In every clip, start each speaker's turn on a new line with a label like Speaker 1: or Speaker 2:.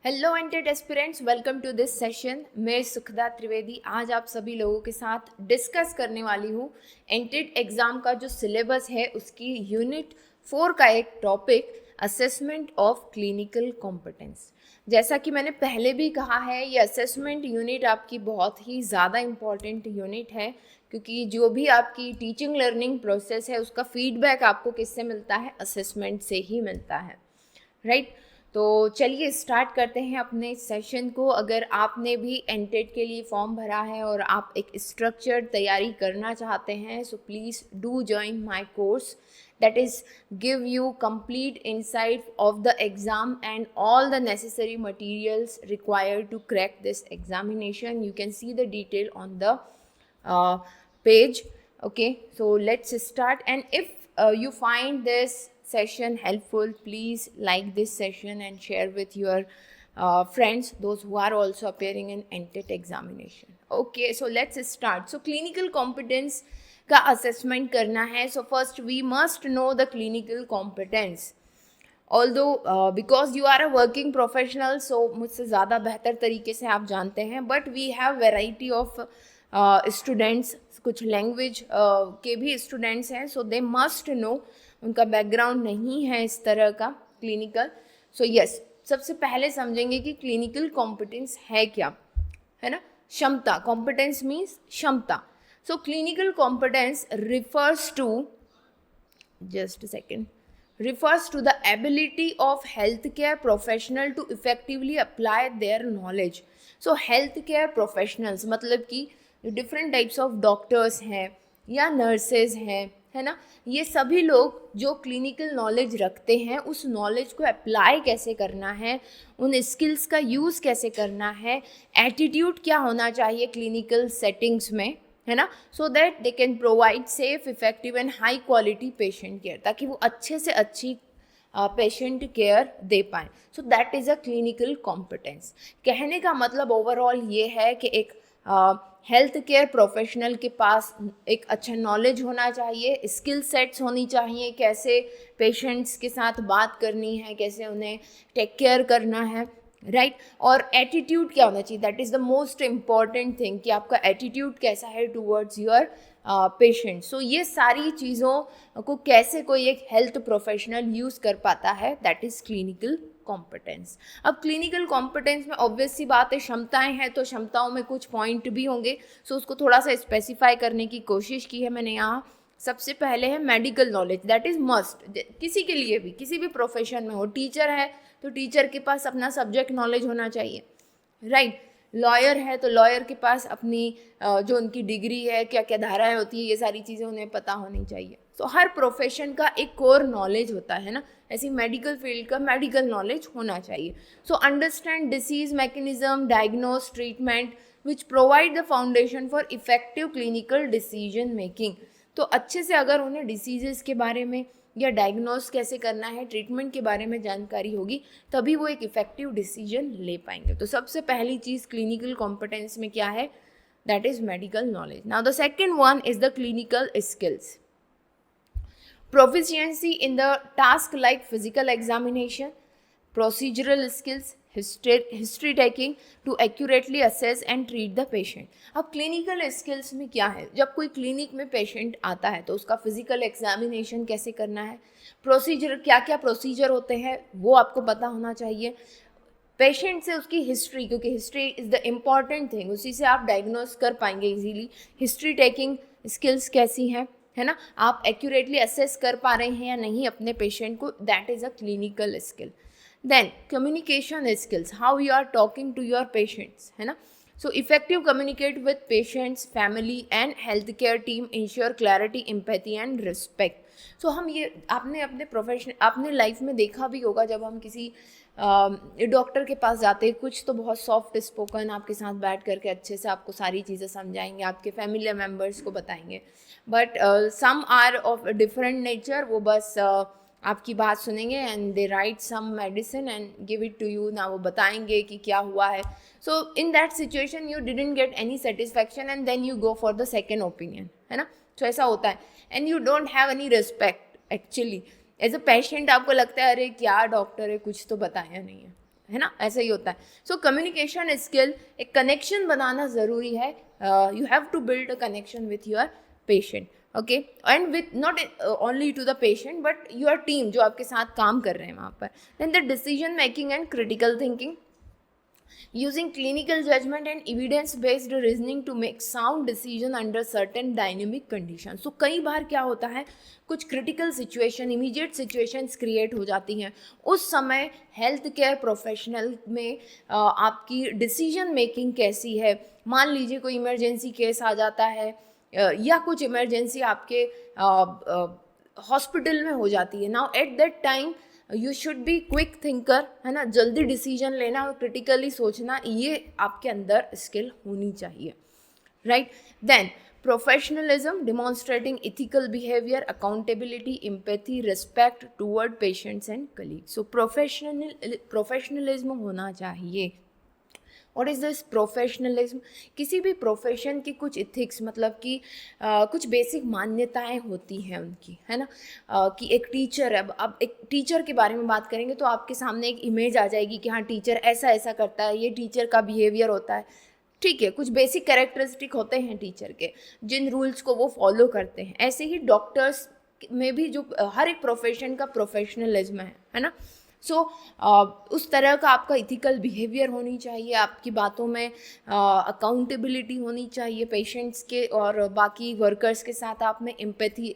Speaker 1: Hello एंटेड aspirants, welcome to this session. मैं सुखदा त्रिवेदी आज आप सभी लोगों के साथ डिस्कस करने वाली हूँ एंटेड एग्ज़ाम का जो सिलेबस है उसकी यूनिट 4 का एक topic assessment of clinical competence. जैसा कि मैंने पहले भी कहा है, ये असेसमेंट यूनिट आपकी बहुत ही ज़्यादा इम्पॉर्टेंट यूनिट है, क्योंकि जो भी आपकी टीचिंग लर्निंग प्रोसेस है उसका फीडबैक आपको किससे मिलता है? असेसमेंट से ही मिलता है, राइट। तो चलिए स्टार्ट करते हैं अपने सेशन को। अगर आपने भी एंटेड के लिए फॉर्म भरा है और आप एक स्ट्रक्चर्ड तैयारी करना चाहते हैं, so please do join my course that is give you complete insight of the exam and all the necessary materials required to crack this examination. You can see the detail on the page. Okay, so let's start. And if you find this session helpful, please like this session and share with your friends, those who are also appearing in NTET examination. Okay, so let's start. So clinical competence का assessment करना है. So first we must know the clinical competence. Although because you are a working professional, so मुझसे ज़्यादा बेहतर तरीके से आप जानते हैं, but we have variety of students. कुछ लैंग्वेज के भी स्टूडेंट्स हैं, सो दे मस्ट नो. उनका बैकग्राउंड नहीं है इस तरह का क्लिनिकल. सो यस, सबसे पहले समझेंगे कि क्लिनिकल कॉम्पिटेंस है क्या, है ना. क्षमता, कॉम्पिटेंस मीन्स क्षमता. So clinical competence refers to, just a second, refers to the ability of healthcare professional to effectively apply their knowledge. So healthcare professionals मतलब कि different types of doctors हैं या nurses हैं, है ना. ये सभी लोग जो क्लिनिकल नॉलेज रखते हैं, उस नॉलेज को अप्लाई कैसे करना है, उन स्किल्स का यूज़ कैसे करना है, एटीट्यूड क्या होना चाहिए क्लिनिकल सेटिंग्स में, है ना. So that they can provide safe, effective and high quality patient care, ताकि वो अच्छे से अच्छी पेशेंट केयर दे पाएँ. So that is a clinical competence. कहने का मतलब ओवरऑल ये है कि एक हेल्थ केयर प्रोफेशनल के पास एक अच्छा नॉलेज होना चाहिए, स्किल सेट्स होनी चाहिए, कैसे पेशेंट्स के साथ बात करनी है, कैसे उन्हें टेक केयर करना है, राइट. और एटीट्यूड क्या होना चाहिए, that is the most important thing, कि आपका एटीट्यूड कैसा है टूवर्ड्स योर पेशेंट. सो ये सारी चीज़ों को कैसे कोई एक हेल्थ प्रोफेशनल यूज़ कर पाता है, दैट इज़ क्लिनिकल कॉम्पिटेंस. अब क्लिनिकल कॉम्पिटेंस में ऑब्वियस सी बात है, क्षमताएं हैं, तो क्षमताओं में कुछ पॉइंट भी होंगे. सो उसको थोड़ा सा स्पेसिफाई करने की कोशिश की है मैंने यहाँ. सबसे पहले है medical knowledge, that is must. किसी के लिए भी, किसी भी प्रोफेशन में हो, टीचर है तो टीचर के पास अपना सब्जेक्ट नॉलेज होना चाहिए, राइट. लॉयर है तो लॉयर के पास अपनी जो उनकी डिग्री है, क्या क्या धाराएं होती है, ये सारी चीज़ें उन्हें पता होनी चाहिए. सो हर प्रोफेशन का एक कोर नॉलेज होता है ना, ऐसी मेडिकल फील्ड का मेडिकल नॉलेज होना चाहिए. So understand disease mechanism, diagnose, treatment which provide the foundation for effective clinical decision making. तो अच्छे से अगर उन्हें डिसीजेस के बारे में या डायग्नोस कैसे करना है, ट्रीटमेंट के बारे में जानकारी होगी, तभी वो एक इफेक्टिव डिसीजन ले पाएंगे. तो सबसे पहली चीज़ क्लिनिकल कॉम्पिटेंस में क्या है, that is medical knowledge. Now the second one is the clinical skills. Proficiency in the task like physical examination, procedural skills, history taking to accurately assess and treat the patient. अब clinical skills में क्या है, जब कोई clinic में patient आता है तो उसका फिजिकल एग्जामिनेशन कैसे करना है, प्रोसीजर क्या क्या प्रोसीजर होते हैं वो आपको पता होना चाहिए. पेशेंट से उसकी हिस्ट्री, क्योंकि history is the important thing, उसी से आप डायग्नोस कर पाएंगे इजीली. हिस्ट्री टेकिंग स्किल्स कैसी हैं, है ना, आप एक्यूरेटली असेस कर पा रहे हैं या नहीं अपने पेशेंट को, that is a clinical skill. Then communication skills, how you are talking to your patients, है ना. So effective communicate with patients, family and health care team, ensure clarity, empathy and respect. So हम ये आपने अपने profession, आपने life में देखा भी होगा, जब हम किसी डॉक्टर के पास जाते हैं, कुछ तो बहुत सॉफ्ट स्पोकन आपके साथ बैठ करके अच्छे से आपको सारी चीज़ें समझाएंगे, आपके फैमिली मेम्बर्स को बताएंगे, but some are of different nature. वो बस आपकी बात सुनेंगे and they write some medicine and give it to you, ना वो बताएंगे कि क्या हुआ है. So in that situation you didn't get any satisfaction and then you go for the second opinion, है ना. तो ऐसा होता है and you don't have any respect. Actually as a patient आपको लगता है अरे क्या डॉक्टर है, कुछ तो बताया नहीं है, है ना, ऐसा ही होता है. सो कम्युनिकेशन स्किल, एक कनेक्शन बनाना ज़रूरी है. You have to build a connection with your patient, okay, and with not only to the patient but your team जो आपके साथ काम कर रहे हैं वहाँ पर. Then the decision making and critical thinking, using clinical judgment and evidence based reasoning to make sound decision under certain dynamic conditions. So कई बार क्या होता है, कुछ critical situation, immediate situations create हो जाती हैं. उस समय हेल्थ केयर प्रोफेशनल में आपकी डिसीजन मेकिंग कैसी है. मान लीजिए कोई इमरजेंसी केस आ जाता है या कुछ इमरजेंसी आपके हॉस्पिटल में हो जाती है. Now at that time you should be quick thinker, है ना, जल्दी डिसीजन लेना और क्रिटिकली सोचना, ये आपके अंदर स्किल होनी चाहिए, right. Then professionalism, demonstrating ethical behaviour, accountability, empathy, respect toward patients and colleagues. So professionalism होना चाहिए. What is this professionalism? किसी भी प्रोफेशन की कुछ इथिक्स, मतलब कि कुछ बेसिक मान्यताएं होती हैं उनकी, है ना. कि एक टीचर है, अब एक टीचर के बारे में बात करेंगे तो आपके सामने एक इमेज आ जाएगी कि हाँ टीचर ऐसा ऐसा करता है, ये टीचर का बिहेवियर होता है. ठीक है, कुछ बेसिक कैरेक्टरिस्टिक होते हैं टीचर के, जिन रूल्स को वो फॉलो करते हैं. ऐसे ही डॉक्टर्स में भी जो हर एक प्रोफेशन का प्रोफेशनलिज्म है ना. सो उस तरह का आपका इथिकल बिहेवियर होनी चाहिए, आपकी बातों में अकाउंटेबिलिटी होनी चाहिए पेशेंट्स के और बाकी वर्कर्स के साथ, आप में एम्पैथी,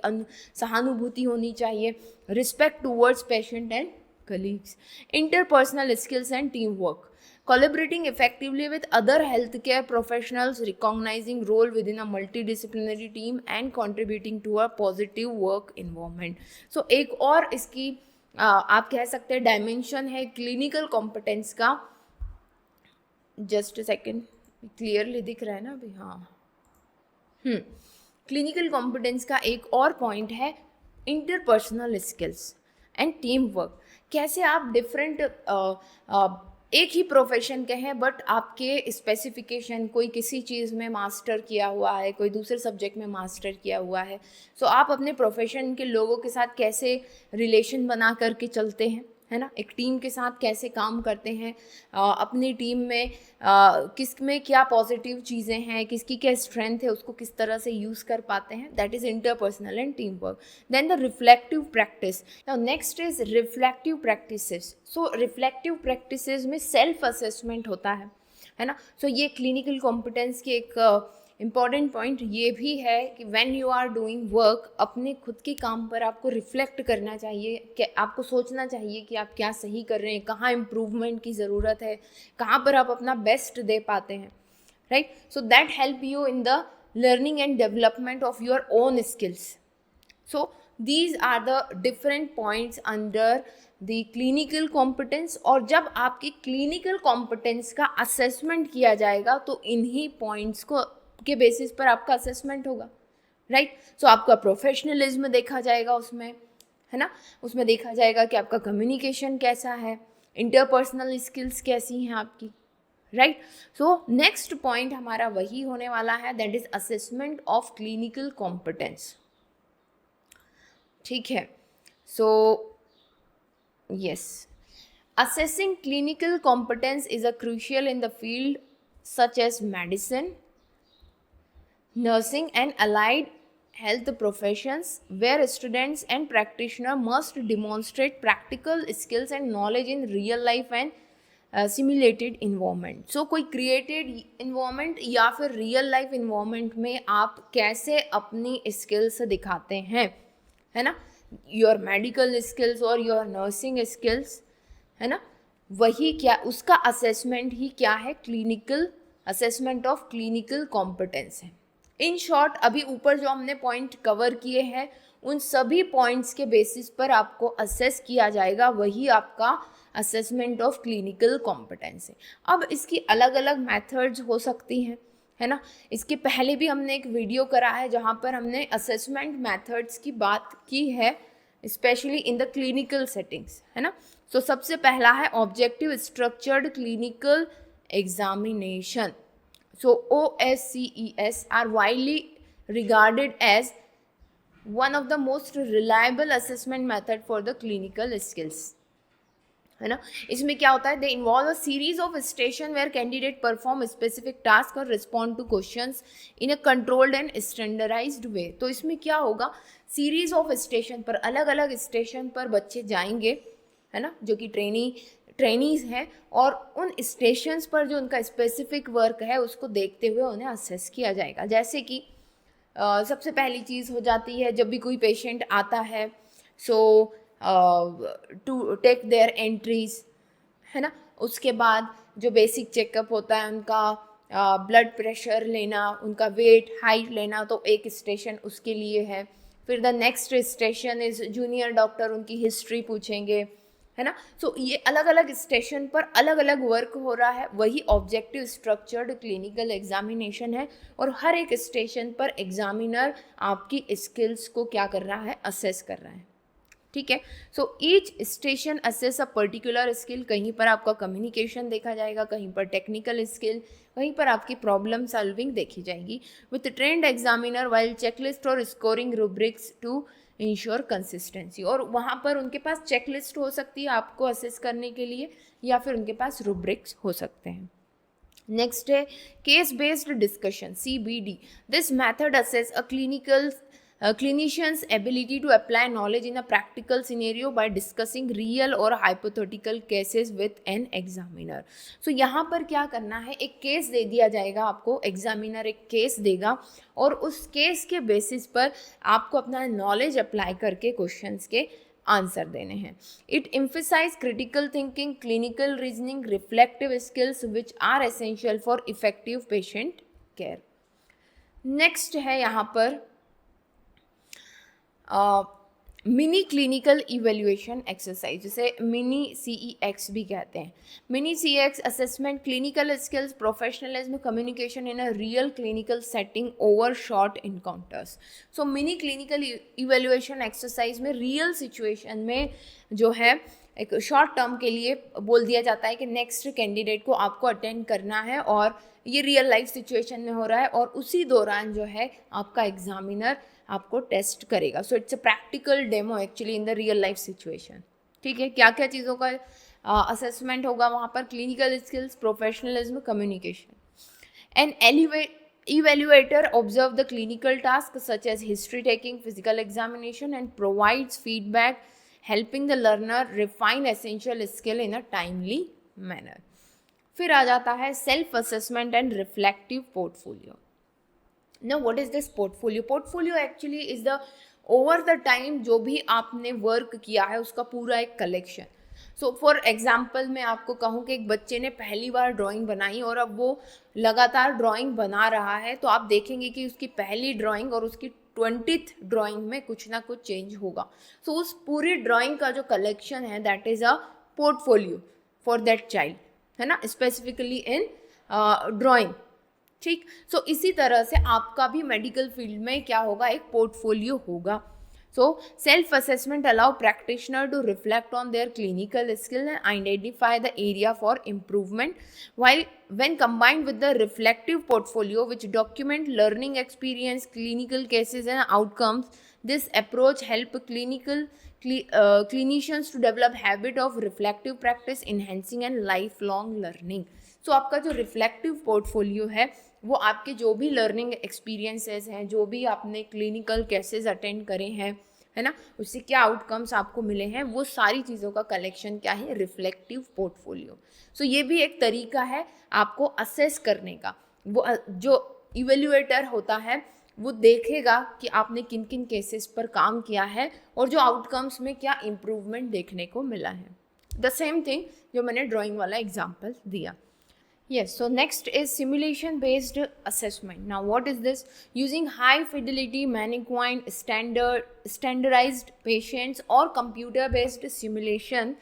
Speaker 1: सहानुभूति होनी चाहिए, respect towards patient and colleagues, interpersonal skills and team work, collaborating effectively with other healthcare professionals, recognizing role within a multidisciplinary team and contributing to a positive work environment. So एक और इसकी आप कह सकते हैं डायमेंशन है clinical competence का. Just second, clearly दिख रहा है ना अभी? हाँ. क्लिनिकल कॉम्पिटेंस का एक और पॉइंट है interpersonal skills and team work. कैसे आप डिफरेंट एक ही प्रोफेशन के हैं बट आपके स्पेसिफिकेशन, कोई किसी चीज़ में मास्टर किया हुआ है, कोई दूसरे सब्जेक्ट में मास्टर किया हुआ है. सो आप अपने प्रोफेशन के लोगों के साथ कैसे रिलेशन बना करके चलते हैं, है ना, एक टीम के साथ कैसे काम करते हैं, अपनी टीम में किस में क्या पॉजिटिव चीज़ें हैं, किसकी क्या स्ट्रेंथ है, उसको किस तरह से यूज़ कर पाते हैं. That is interpersonal and team work. Then the reflective practice. Now next is reflective practices. So reflective practices में सेल्फ असेसमेंट होता है ना. सो ये क्लिनिकल कॉम्पिटेंस की एक इम्पॉर्टेंट पॉइंट ये भी है कि when you are doing work, अपने खुद के काम पर आपको रिफ्लेक्ट करना चाहिए, कि आपको सोचना चाहिए कि आप क्या सही कर रहे हैं, कहाँ इम्प्रूवमेंट की ज़रूरत है, कहाँ पर आप अपना बेस्ट दे पाते हैं, right. So that help you in the learning and development of your own skills. So these are the different points under the clinical competence. और जब आपकी क्लिनिकल कॉम्पिटेंस का असेसमेंट किया जाएगा तो इन्हीं पॉइंट्स को के बेसिस पर आपका असेसमेंट होगा, राइट. सो आपका प्रोफेशनलिज्म देखा जाएगा उसमें, है ना. उसमें देखा जाएगा कि आपका कम्युनिकेशन कैसा है, इंटरपर्सनल स्किल्स कैसी हैं आपकी, राइट. सो नेक्स्ट पॉइंट हमारा वही होने वाला है, that is assessment of clinical competence. ठीक है. So yes, assessing clinical competence is a crucial in the field such as medicine, nursing and allied health professions, where students and practitioners must demonstrate practical skills and knowledge in real life and simulated environment. So कोई created environment या फिर real life environment में आप कैसे अपनी skills दिखाते हैं, है ना, your medical skills और your nursing skills, है ना, वही क्या उसका असेसमेंट ही क्या है, clinical assessment of clinical competence है. इन शॉर्ट अभी ऊपर जो हमने पॉइंट कवर किए हैं उन सभी पॉइंट्स के बेसिस पर आपको असेस किया जाएगा, वही आपका असेसमेंट ऑफ क्लिनिकल कॉम्पिटेंस है. अब इसकी अलग अलग मेथड्स हो सकती हैं, है ना. इसके पहले भी हमने एक वीडियो करा है जहाँ पर हमने असेसमेंट मेथड्स की बात की है, specially in the clinical settings, है ना. सो सबसे पहला है objective structured clinical examination. So OSCES are widely regarded as one of the most reliable assessment method for the clinical skills. है ना। इसमें क्या होता है, they involve a series of station where candidate perform specific task और respond to questions in a controlled and standardized way. तो इसमें क्या होगा, सीरीज ऑफ स्टेशन पर, अलग अलग स्टेशन पर बच्चे जाएंगे, है ना, जो कि ट्रेनीज हैं, और उन स्टेशंस पर जो उनका स्पेसिफिक वर्क है उसको देखते हुए उन्हें असेस किया जाएगा। जैसे कि सबसे पहली चीज़ हो जाती है, जब भी कोई पेशेंट आता है, सो टू टेक देयर एंट्रीज, है ना। उसके बाद जो बेसिक चेकअप होता है उनका, ब्लड प्रेशर लेना, उनका वेट हाइट लेना, तो एक स्टेशन उसके लिए है। फिर the next station is junior doctor, उनकी हिस्ट्री पूछेंगे, है ना। सो ये अलग अलग स्टेशन पर अलग अलग वर्क हो रहा है, वही ऑब्जेक्टिव स्ट्रक्चर्ड क्लिनिकल एग्जामिनेशन है, और हर एक स्टेशन पर एग्जामिनर आपकी स्किल्स को क्या कर रहा है, असेस कर रहा है, ठीक है। So each station assess a particular skill. कहीं पर आपका कम्युनिकेशन देखा जाएगा, कहीं पर टेक्निकल स्किल, कहीं पर आपकी प्रॉब्लम सॉल्विंग देखी जाएगी with trained examiner while checklist और scoring rubrics to ensure consistency. और वहाँ पर उनके पास चेकलिस्ट हो सकती है आपको असेस करने के लिए, या फिर उनके पास रूब्रिक्स हो सकते हैं। नेक्स्ट है case based discussion, CBD। This method assess a clinician's ability to apply knowledge in a practical scenario by discussing real or hypothetical cases with an examiner। so यहाँ पर क्या करना है, एक केस दे दिया जाएगा आपको, एग्जामिनर एक केस देगा, और उस केस के बेसिस पर आपको अपना नॉलेज अप्लाई करके क्वेश्चंस के आंसर देने हैं। It emphasise critical thinking, clinical reasoning, reflective skills which are essential for effective patient care. Next है यहाँ पर मिनी क्लिनिकल इवेल्युएशन एक्सरसाइज, जिसे मिनी CEX भी कहते हैं। Mini CEX assessment clinical skills, professionalism, communication in a real clinical setting over short encounters. So mini clinical evaluation exercise में real situation में जो है एक शॉर्ट टर्म के लिए बोल दिया जाता है कि नेक्स्ट कैंडिडेट को आपको अटेंड करना है, और ये रियल लाइफ सिचुएशन में हो रहा है, और उसी दौरान जो है आपका एग्जामिनर आपको टेस्ट करेगा। So it's a practical demo actually in the real life situation, ठीक है। क्या क्या चीज़ों का असेसमेंट होगा वहाँ पर, clinical skills, professionalism, communication. An evaluator observe the clinical tasks such as history taking, physical examination, and provides feedback, helping the learner refine essential skill in a timely manner। फिर आ जाता है self assessment and reflective portfolio. Now what is this portfolio? Portfolio actually is the over the time जो भी आपने work किया है उसका पूरा एक कलेक्शन। सो फॉर एग्जाम्पल मैं आपको कहूँ कि एक बच्चे ने पहली बार ड्राइंग बनाई और अब वो लगातार ड्राइंग बना रहा है, तो आप देखेंगे कि उसकी पहली ड्राइंग और उसकी 20th ड्राइंग में कुछ ना कुछ चेंज होगा। सो उस पूरी ड्राइंग का जो कलेक्शन है that is a portfolio for that child, है ना, स्पेसिफिकली इन ड्राइंग, ठीक। सो इसी तरह से आपका भी मेडिकल फील्ड में क्या होगा, एक पोर्टफोलियो होगा। So self assessment allow practitioner to reflect on their clinical skill and identify the area for improvement, while when combined with the reflective portfolio which document learning experience, clinical cases and outcomes, this approach help clinicians to develop habit of reflective practice, enhancing and lifelong learning। सो आपका जो reflective portfolio है वो आपके जो भी learning experiences हैं, जो भी आपने क्लिनिकल केसेस अटेंड करे हैं, है ना, उससे क्या आउटकम्स आपको मिले हैं, वो सारी चीज़ों का कलेक्शन क्या है, रिफ्लेक्टिव पोर्टफोलियो। सो ये भी एक तरीका है आपको असेस करने का। वो जो इवेल्युएटर होता है वो देखेगा कि आपने किन किन केसेस पर काम किया है और जो आउटकम्स में क्या इम्प्रूवमेंट देखने को मिला है। द सेम थिंग जो मैंने ड्राइंग वाला एग्जाम्पल दिया। Yes, so next is simulation based assessment. Now what is this? Using high fidelity mannequin standardized patients or computer based simulation,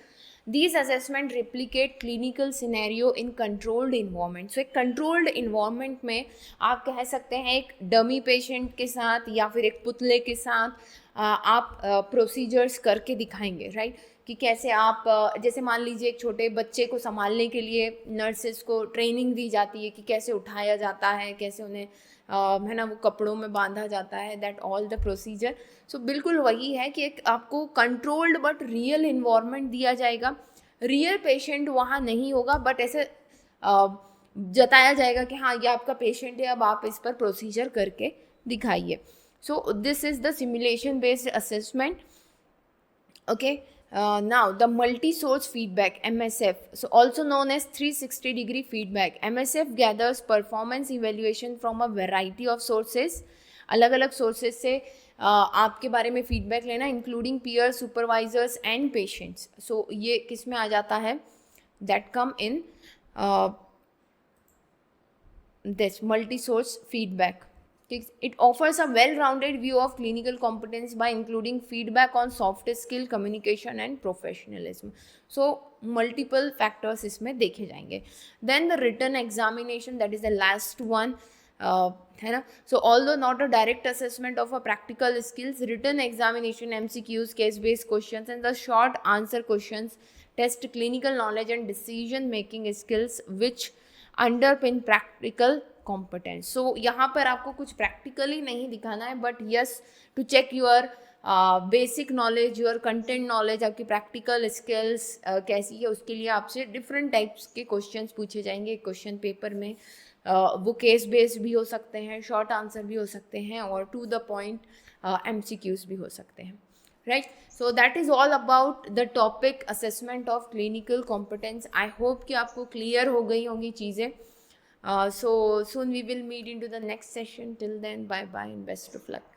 Speaker 1: these assessment replicate clinical scenario in controlled environment। So एक controlled environment में आप कह सकते हैं एक dummy patient के साथ या फिर एक पुतले के साथ आप प्रोसीजर्स करके दिखाएंगे, राइट, कि कैसे आप जैसे मान लीजिए एक छोटे बच्चे को संभालने के लिए नर्सेस को ट्रेनिंग दी जाती है कि कैसे उठाया जाता है, कैसे उन्हें है ना वो कपड़ों में बांधा जाता है, दैट ऑल द प्रोसीजर। सो बिल्कुल वही है कि एक आपको कंट्रोल्ड बट रियल इन्वायरमेंट दिया जाएगा रियल पेशेंट वहाँ नहीं होगा, बट ऐसे जताया जाएगा कि हाँ ये आपका पेशेंट है, अब आप इस पर प्रोसीजर करके दिखाइए. So this is the simulation based assessment. Okay, now the multi-source feedback, MSF, so also known as 360-degree feedback. MSF gathers performance evaluation from a variety of sources. अलग अलग sources से आपके बारे में feedback लेना, including peers, supervisors and patients. So ये किस में आ जाता है? That come in this multi-source feedback. It offers a well-rounded view of clinical competence by including feedback on soft skill, communication and professionalism. So multiple factors इसमें देखे जाएंगे. Then the written examination, that is the last one, है ना. So although not a direct assessment of a practical skills, written examination, MCQs, case-based questions and the short answer questions test clinical knowledge and decision making skills which underpin practical competence. So यहाँ पर आपको कुछ practically नहीं दिखाना है, but yes to check your basic knowledge, your content knowledge, आपकी practical skills कैसी है, उसके लिए आपसे डिफरेंट टाइप्स के क्वेश्चंस पूछे जाएंगे क्वेश्चन पेपर में. वो केस बेस्ड भी हो सकते हैं, शॉर्ट आंसर भी हो सकते हैं और टू द पॉइंट MCQs भी हो सकते हैं. Right, so that is all about the topic assessment of clinical competence. I hope कि आपको क्लियर हो गई होंगी चीज़ें. So soon we will meet into the next session. Till then, bye bye and best of luck.